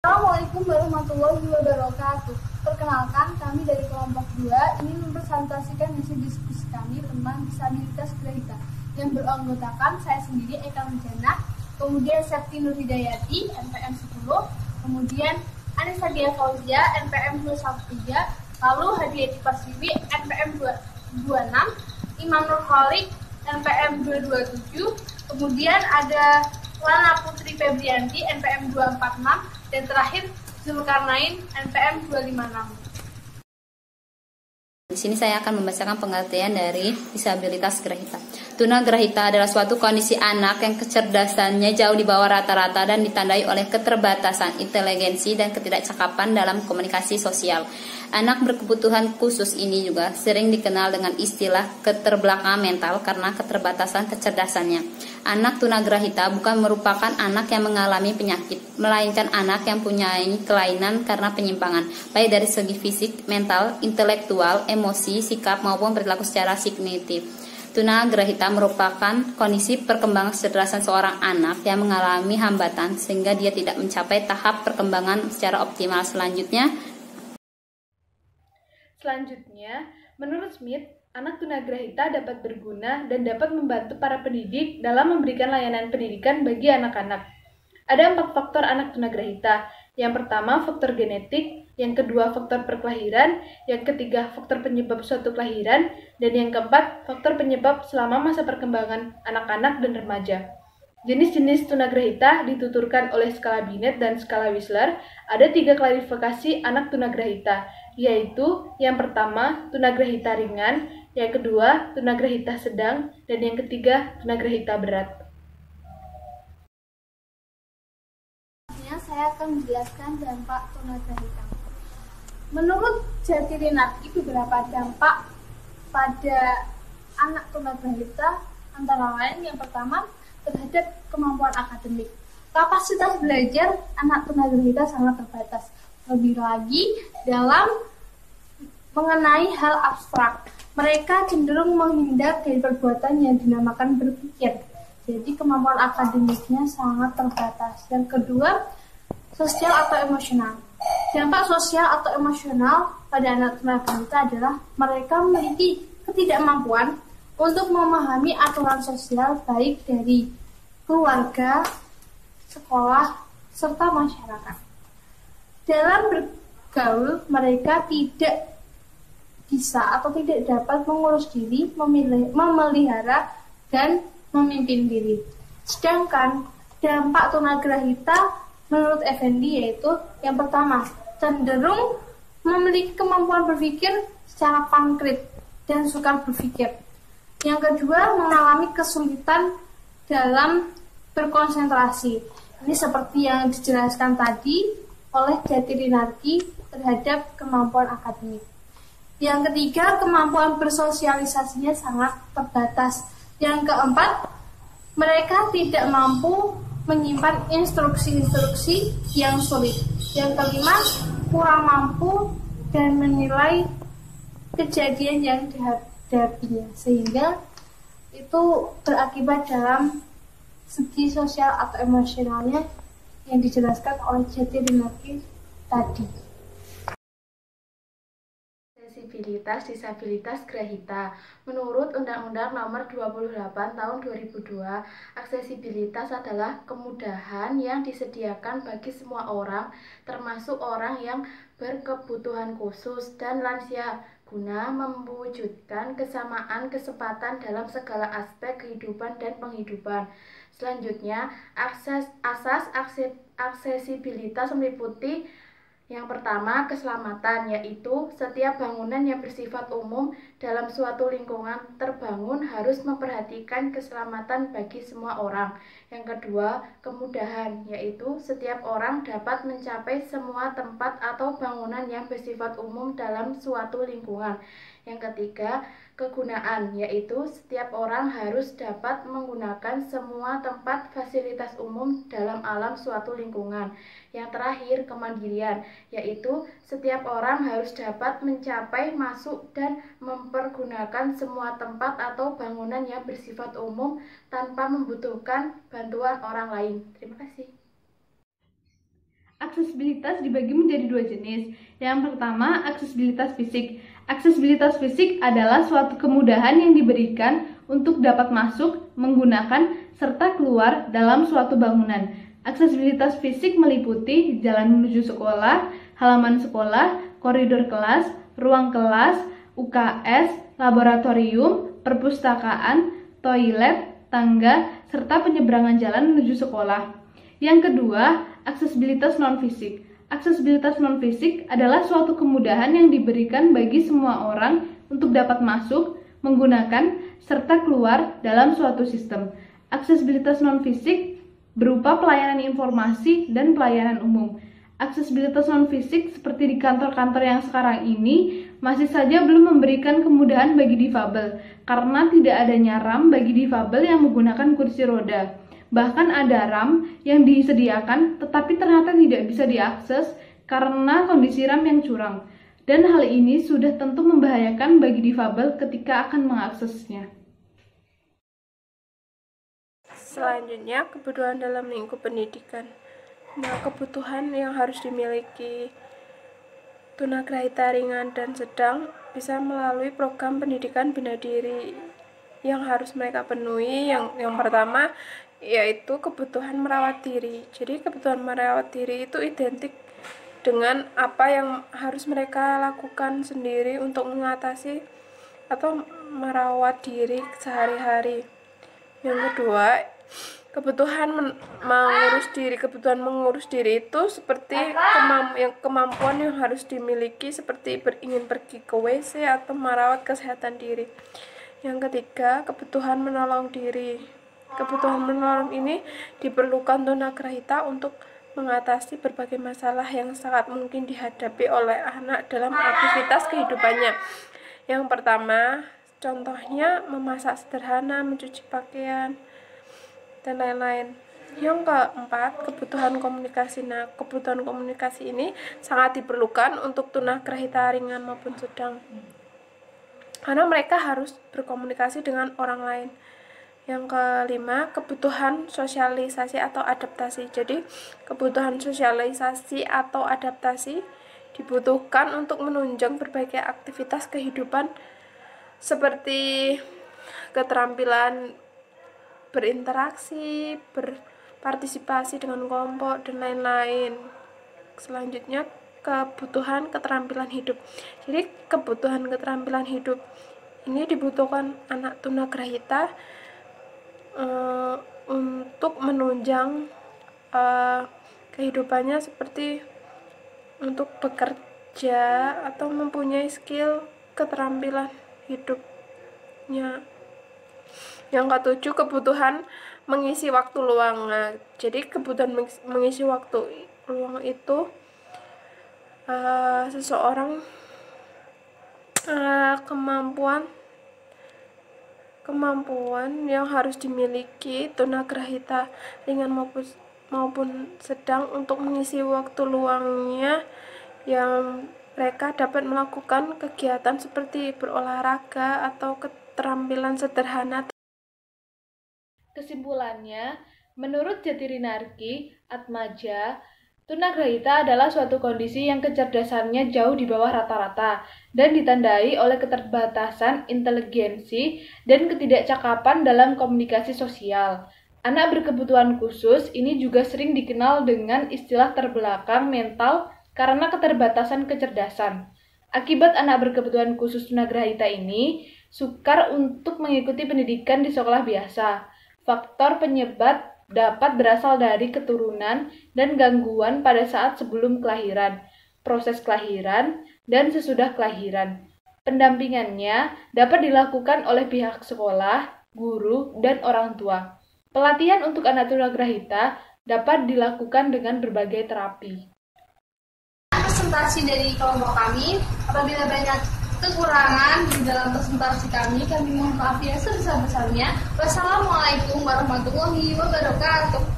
Assalamualaikum warahmatullahi wabarakatuh. Perkenalkan, kami dari kelompok 2 ingin mempresentasikan hasil diskusi kami tentang disabilitas grahita yang beranggotakan saya sendiri, Eka Menjana, kemudian Septi Nur Hidayati, NPM 10, kemudian Anissa Dia Fauzia, NPM 213, lalu Hadiati Persiwi, NPM 226, Imam Nur Khalik, NPM 227, kemudian ada Lana Putri Febrianti, NPM 246, dan terakhir Zulkarnain, NPM 256. Di sini saya akan membacakan pengertian dari disabilitas grahita. Tunagrahita adalah suatu kondisi anak yang kecerdasannya jauh di bawah rata-rata dan ditandai oleh keterbatasan inteligensi dan ketidakcakapan dalam komunikasi sosial. Anak berkebutuhan khusus ini juga sering dikenal dengan istilah keterbelakangan mental karena keterbatasan kecerdasannya. Anak tunagrahita bukan merupakan anak yang mengalami penyakit, melainkan anak yang punya kelainan karena penyimpangan, baik dari segi fisik, mental, intelektual, emosi, sikap, maupun perilaku secara kognitif. Tunagrahita merupakan kondisi perkembangan kecerdasan seorang anak yang mengalami hambatan sehingga dia tidak mencapai tahap perkembangan secara optimal. Selanjutnya, menurut Smith, anak tunagrahita dapat berguna dan dapat membantu para pendidik dalam memberikan layanan pendidikan bagi anak-anak. Ada 4 faktor anak tunagrahita. Yang pertama, faktor genetik, yang kedua, faktor perkelahiran, yang ketiga, faktor penyebab suatu kelahiran, dan yang keempat, faktor penyebab selama masa perkembangan anak-anak dan remaja. Jenis-jenis tunagrahita dituturkan oleh skala Binet dan skala Wissler. Ada 3 klasifikasi anak tunagrahita, yaitu yang pertama, tunagrahita ringan, yang kedua, tunagrahita sedang, dan yang ketiga, tunagrahita berat. Saya akan menjelaskan dampak tunagrahita. Menurut Jatirinarti, beberapa dampak pada anak tunagrahita antara lain yang pertama terhadap kemampuan akademik. Kapasitas belajar anak tunagrahita sangat terbatas, lebih lagi dalam mengenai hal abstrak. Mereka cenderung menghindar dari perbuatan yang dinamakan berpikir. Jadi kemampuan akademiknya sangat terbatas. Yang kedua, sosial atau emosional. Dampak sosial atau emosional pada anak tunagrahita adalah mereka memiliki ketidakmampuan untuk memahami aturan sosial baik dari keluarga, sekolah, serta masyarakat. Dalam bergaul, mereka tidak bisa atau tidak dapat mengurus diri, memelihara, dan memimpin diri. Sedangkan dampak tunagrahita menurut Effendi yaitu yang pertama, cenderung memiliki kemampuan berpikir secara konkret dan suka berpikir. Yang kedua, mengalami kesulitan dalam berkonsentrasi. Ini seperti yang dijelaskan tadi oleh Jatirinarti terhadap kemampuan akademik. Yang ketiga, kemampuan bersosialisasinya sangat terbatas. Yang keempat, mereka tidak mampu menyimpan instruksi-instruksi yang sulit. Yang kelima, kurang mampu dan menilai kejadian yang dihadapinya, sehingga itu berakibat dalam segi sosial atau emosionalnya yang dijelaskan oleh Jatirinarti tadi. Disabilitas grahita. Menurut Undang-Undang Nomor 28 Tahun 2002, aksesibilitas adalah kemudahan yang disediakan bagi semua orang, termasuk orang yang berkebutuhan khusus dan lansia, guna mewujudkan kesamaan kesempatan dalam segala aspek kehidupan dan penghidupan. Selanjutnya, asas aksesibilitas meliputi yang pertama, keselamatan, yaitu setiap bangunan yang bersifat umum dalam suatu lingkungan terbangun harus memperhatikan keselamatan bagi semua orang. Yang kedua, kemudahan, yaitu setiap orang dapat mencapai semua tempat atau bangunan yang bersifat umum dalam suatu lingkungan. Yang ketiga, kegunaan, yaitu setiap orang harus dapat menggunakan semua tempat fasilitas umum dalam alam suatu lingkungan. Yang terakhir, kemandirian, yaitu setiap orang harus dapat mencapai, masuk, dan mempergunakan semua tempat atau bangunan yang bersifat umum tanpa membutuhkan bantuan orang lain. Terima kasih. Aksesibilitas dibagi menjadi dua jenis. Yang pertama, aksesibilitas fisik. Aksesibilitas fisik adalah suatu kemudahan yang diberikan untuk dapat masuk, menggunakan, serta keluar dalam suatu bangunan. Aksesibilitas fisik meliputi jalan menuju sekolah, halaman sekolah, koridor kelas, ruang kelas, UKS, laboratorium, perpustakaan, toilet, tangga, serta penyeberangan jalan menuju sekolah. Yang kedua, aksesibilitas non-fisik. Aksesibilitas non-fisik adalah suatu kemudahan yang diberikan bagi semua orang untuk dapat masuk, menggunakan, serta keluar dalam suatu sistem. Aksesibilitas non-fisik berupa pelayanan informasi dan pelayanan umum. Aksesibilitas non-fisik seperti di kantor-kantor yang sekarang ini masih saja belum memberikan kemudahan bagi difabel karena tidak adanya RAM bagi difabel yang menggunakan kursi roda. Bahkan ada RAM yang disediakan tetapi ternyata tidak bisa diakses karena kondisi RAM yang curang. Dan hal ini sudah tentu membahayakan bagi difabel ketika akan mengaksesnya. Selanjutnya, kebutuhan dalam lingkup pendidikan. Nah, kebutuhan yang harus dimiliki tunagrahita ringan dan sedang bisa melalui program pendidikan bina diri yang harus mereka penuhi. Yang pertama yaitu kebutuhan merawat diri. Jadi kebutuhan merawat diri itu identik dengan apa yang harus mereka lakukan sendiri untuk mengatasi atau merawat diri sehari-hari. Yang kedua, kebutuhan mengurus diri itu seperti kemampuan yang harus dimiliki seperti ingin pergi ke WC atau merawat kesehatan diri. Yang ketiga, kebutuhan menolong diri. Kebutuhan menolong ini diperlukan tunagrahita untuk mengatasi berbagai masalah yang sangat mungkin dihadapi oleh anak dalam aktivitas kehidupannya. Yang pertama, contohnya memasak sederhana, mencuci pakaian, dan lain-lain. Yang keempat, kebutuhan komunikasi. Nah, kebutuhan komunikasi ini sangat diperlukan untuk tunagrahita ringan maupun sedang, karena mereka harus berkomunikasi dengan orang lain. Yang kelima, kebutuhan sosialisasi atau adaptasi. Jadi, kebutuhan sosialisasi atau adaptasi dibutuhkan untuk menunjang berbagai aktivitas kehidupan seperti keterampilan berinteraksi, berpartisipasi dengan kelompok, dan lain-lain. Selanjutnya, kebutuhan keterampilan hidup. Jadi, kebutuhan keterampilan hidup ini dibutuhkan anak tunagrahita untuk menunjang kehidupannya seperti untuk bekerja atau mempunyai skill keterampilan hidupnya. Yang ketujuh, kebutuhan mengisi waktu luang. Nah, jadi kebutuhan mengisi waktu luang itu seseorang kemampuan yang harus dimiliki tunagrahita ringan maupun sedang untuk mengisi waktu luangnya, yang mereka dapat melakukan kegiatan seperti berolahraga atau keterampilan sederhana. Kesimpulannya, menurut Jatirinarki Atmaja, tunagrahita adalah suatu kondisi yang kecerdasannya jauh di bawah rata-rata dan ditandai oleh keterbatasan inteligensi dan ketidakcakapan dalam komunikasi sosial. Anak berkebutuhan khusus ini juga sering dikenal dengan istilah terbelakang mental karena keterbatasan kecerdasan. Akibat anak berkebutuhan khusus tunagrahita ini sukar untuk mengikuti pendidikan di sekolah biasa. Faktor penyebab dapat berasal dari keturunan dan gangguan pada saat sebelum kelahiran, proses kelahiran, dan sesudah kelahiran. Pendampingannya dapat dilakukan oleh pihak sekolah, guru, dan orang tua. Pelatihan untuk anak tunagrahita dapat dilakukan dengan berbagai terapi. Presentasi dari kelompok kami, apabila banyak kekurangan di dalam presentasi kami mohon maaf ya sebesar-besarnya. Wassalamualaikum warahmatullahi wabarakatuh.